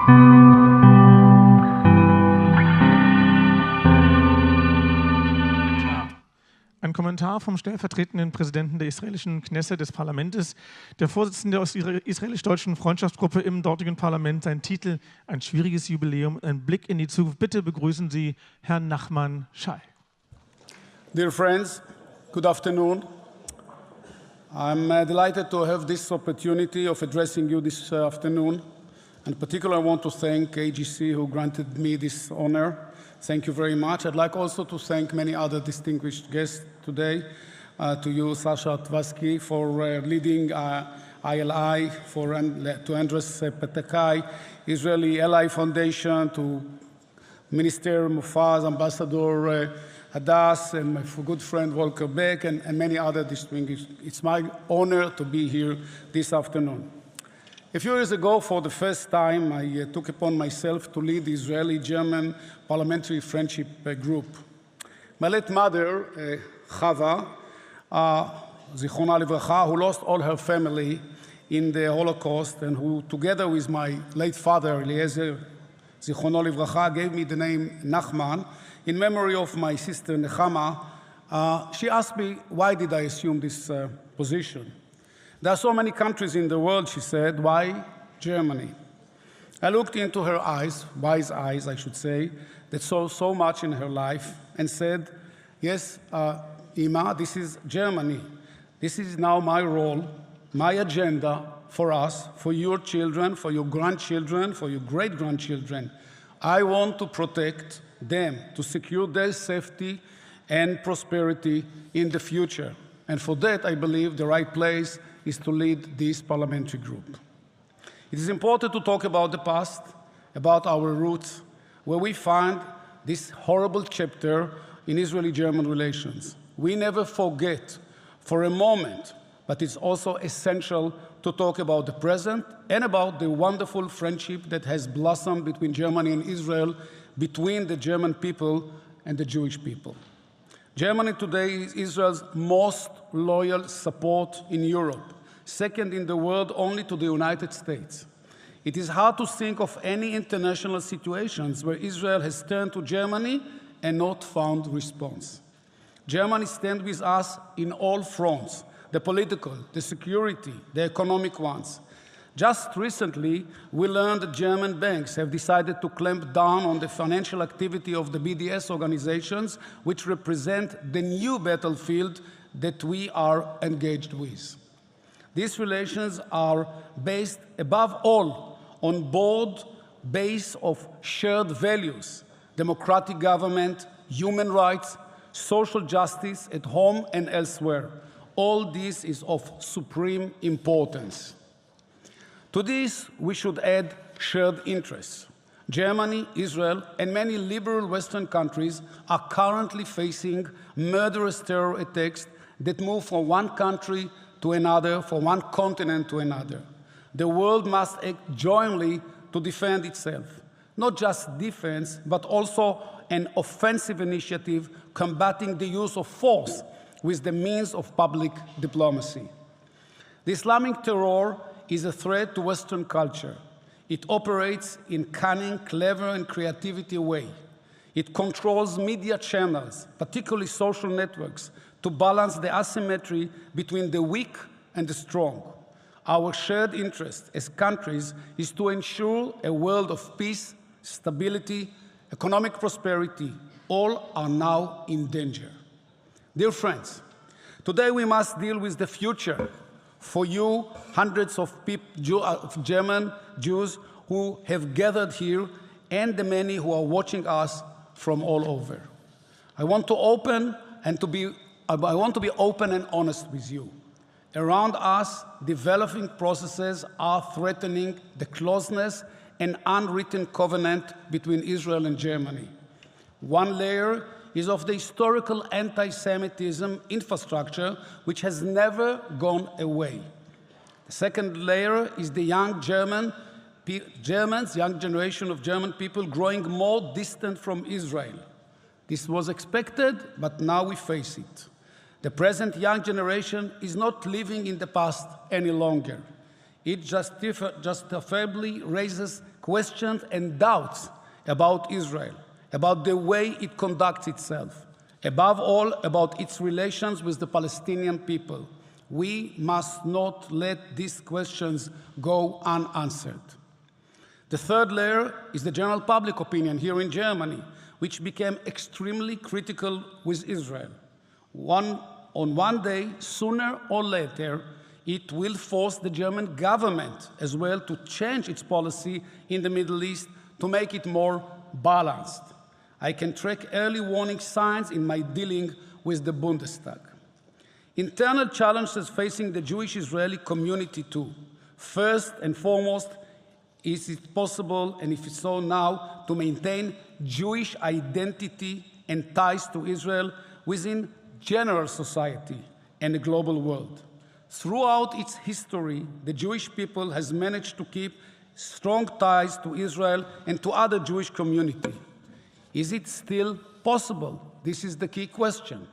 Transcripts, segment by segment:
Ein Kommentar vom stellvertretenden Präsidenten der israelischen Knesset des Parlaments, der Vorsitzende aus der israelisch-deutschen Freundschaftsgruppe im dortigen Parlament, sein Titel Ein schwieriges Jubiläum und ein Blick in die Zukunft. Bitte begrüßen Sie Herrn Nachman Shai. Dear friends, good afternoon. I'm delighted to have this opportunity of addressing you this afternoon. In particular, I want to thank AGC who granted me this honor. Thank you very much. I'd like also to thank many other distinguished guests today. To you, Zaslawski, for leading ILI, to Andres Patakai, Israeli Ally Foundation, to Minister Mufaz, Ambassador Hadass, and my good friend Volker Beck, and many other distinguished. It's my honor to be here this afternoon. A few years ago, for the first time, I took upon myself to lead the Israeli-German Parliamentary Friendship Group. My late mother, Chava, Zichronah Livracha, who lost all her family in the Holocaust, and who, together with my late father, Eliezer, Zichronah Livracha, gave me the name Nachman, in memory of my sister Nechama. She asked me, why did I assume this position? There are so many countries in the world, she said. Why Germany? I looked into her eyes, wise eyes, I should say, that saw so much in her life, and said, yes, Ima, this is Germany. This is now my role, my agenda for us, for your children, for your grandchildren, for your great-grandchildren. I want to protect them, to secure their safety and prosperity in the future. And for that, I believe the right place is to lead this parliamentary group. It is important to talk about the past, about our roots, where we find this horrible chapter in Israeli-German relations. We never forget for a moment, but it's also essential to talk about the present and about the wonderful friendship that has blossomed between Germany and Israel, between the German people and the Jewish people. Germany today is Israel's most loyal support in Europe, second in the world only to the United States. It is hard to think of any international situations where Israel has turned to Germany and not found response. Germany stands with us in all fronts, the political, the security, the economic ones. Just recently, we learned that German banks have decided to clamp down on the financial activity of the BDS organizations, which represent the new battlefield that we are engaged with. These relations are based, above all, on broad base of shared values, democratic government, human rights, social justice at home and elsewhere. All this is of supreme importance. To this, we should add shared interests. Germany, Israel, and many liberal Western countries are currently facing murderous terror attacks that move from one country to another, from one continent to another. The world must act jointly to defend itself. Not just defense, but also an offensive initiative combating the use of force with the means of public diplomacy. The Islamic terror is a threat to Western culture. It operates in cunning, clever, and creativity way. It controls media channels, particularly social networks, to balance the asymmetry between the weak and the strong. Our shared interest as countries is to ensure a world of peace, stability, economic prosperity. All are now in danger. Dear friends, today we must deal with the future. For you, hundreds of German Jews who have gathered here, and the many who are watching us from all over. I want to be open and honest with you. Around us, developing processes are threatening the closeness and unwritten covenant between Israel and Germany. One layer is of the historical anti-Semitism infrastructure, which has never gone away. The second layer is the young young generation of German people growing more distant from Israel. This was expected, but now we face it. The present young generation is not living in the past any longer. It justifiably raises questions and doubts about Israel, about the way it conducts itself, above all, about its relations with the Palestinian people. We must not let these questions go unanswered. The third layer is the general public opinion here in Germany, which became extremely critical with Israel. On one day, sooner or later, it will force the German government as well to change its policy in the Middle East to make it more balanced. I can track early warning signs in my dealing with the Bundestag. Internal challenges facing the Jewish Israeli community too. First and foremost, is it possible, and if it's so now, to maintain Jewish identity and ties to Israel within general society and the global world? Throughout its history, the Jewish people has managed to keep strong ties to Israel and to other Jewish communities. Is it still possible? This is the key question.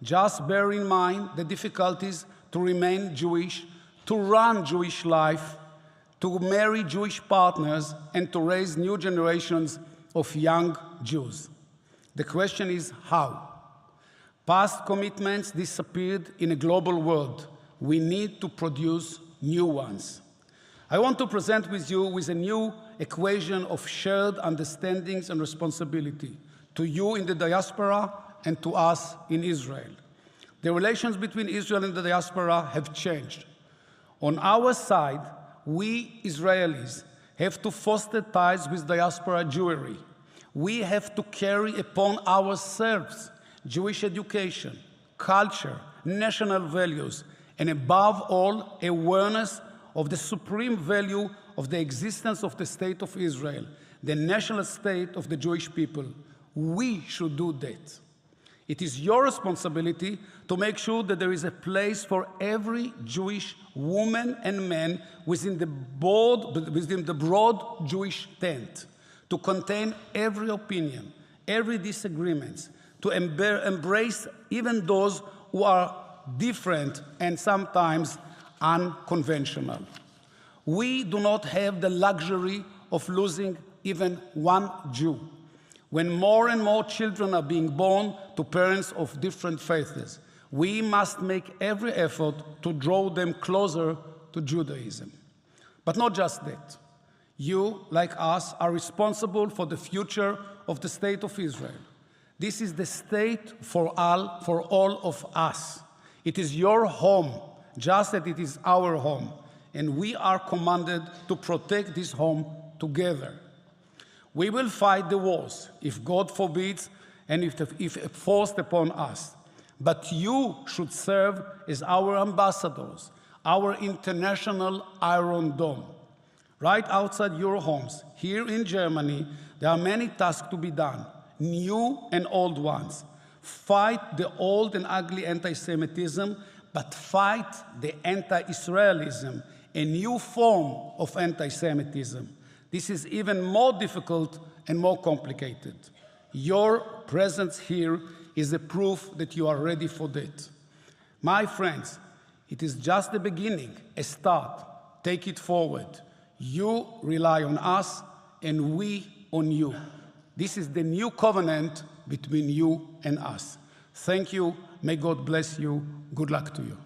Just bear in mind the difficulties to remain Jewish, to run Jewish life, to marry Jewish partners, and to raise new generations of young Jews. The question is how? Past commitments disappeared in a global world. We need to produce new ones. I want to present with you with a new equation of shared understandings and responsibility to you in the diaspora and to us in Israel. The relations between Israel and the diaspora have changed. On our side, we Israelis have to foster ties with diaspora Jewry. We have to carry upon ourselves Jewish education, culture, national values, and above all, awareness of the supreme value of the existence of the State of Israel, the national state of the Jewish people. We should do that. It is your responsibility to make sure that there is a place for every Jewish woman and man within the broad Jewish tent, to contain every opinion, every disagreement, to embrace even those who are different and sometimes unconventional. We do not have the luxury of losing even one Jew. When more and more children are being born to parents of different faiths, we must make every effort to draw them closer to Judaism. But not just that. You, like us, are responsible for the future of the State of Israel. This is the state for all of us. It is your home, just as it is our home, and we are commanded to protect this home together. We will fight the wars, if God forbids, and if forced upon us. But you should serve as our ambassadors, our international Iron Dome. Right outside your homes, here in Germany, there are many tasks to be done, new and old ones. Fight the old and ugly anti-Semitism, but fight the anti-Israelism, a new form of anti-Semitism. This is even more difficult and more complicated. Your presence here is a proof that you are ready for that. My friends, it is just the beginning, a start. Take it forward. You rely on us, and we on you. This is the new covenant between you and us. Thank you. May God bless you. Good luck to you.